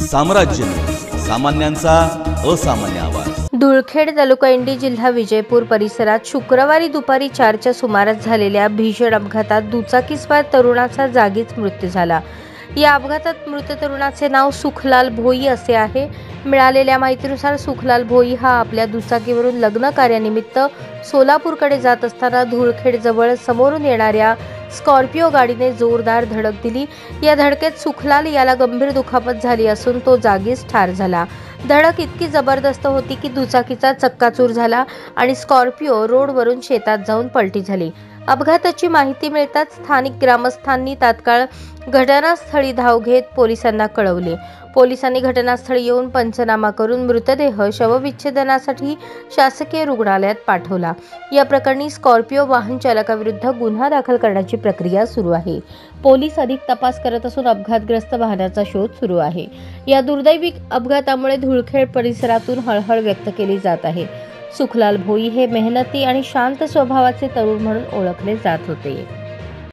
साम्राज्य न्यूज, सामान्यांचा असामान्य आवाज। धुळखेड तालुका इंडी जिल्हा विजयपूर परिसरात शुक्रवारी दुपारी 4च्या सुमारास झालेल्या भीषण अपघातात दुचाकीस्वार तरुणाचा जागीच मृत्यू झाला। या अपघातात मृत तरुणाचे नाव सुखलाल भोई असे आहे। मिळालेल्या माहितीनुसार सुखलाल भोई हा आपल्या दुचाकीवरून लग्न कार्यानिमित्त सोलापूरकडे जात असताना धुळखेड जवळ समोरून येणाऱ्या स्कॉर्पिओ गाडीने जोरदार धडक दिली। या धडकेत सुखलाल याला गंभीर दुखापत झाली असून तो जागीच ठार झाला। धडक इतकी जबरदस्त होती की दुचाकीचा चक्काचूर झाला आणि स्कॉर्पिओ रोडवरून शेतात जाऊन पलटी झाली। अपघाताची माहिती मिळताच स्थानिक ग्रामस्थांनी तात्काळ घटनास्थळी धाव घेत पोलिसांना कळवले। पोलिसांनी घटनास्थळी येऊन पंचनामा करून मृतदेह शवविच्छेदनासाठी शासकीय रुग्णालयात पाठवला। या प्रकरणी स्कॉर्पिओ वाहन चालकाविरुद्ध गुन्हा दाखल करण्याची प्रक्रिया सुरू आहे। पोलीस अधिक तपास करत असून अपघातग्रस्त वाहनाचा शोध सुरू आहे। या दुर्दैवी अपघातामुळे धुळखेड परिसरातून हळहळ व्यक्त केली जात आहे। सुखलाल भोई हे मेहनती आणि शांत स्वभावाचे तरुण म्हणून ओळखले जात होते।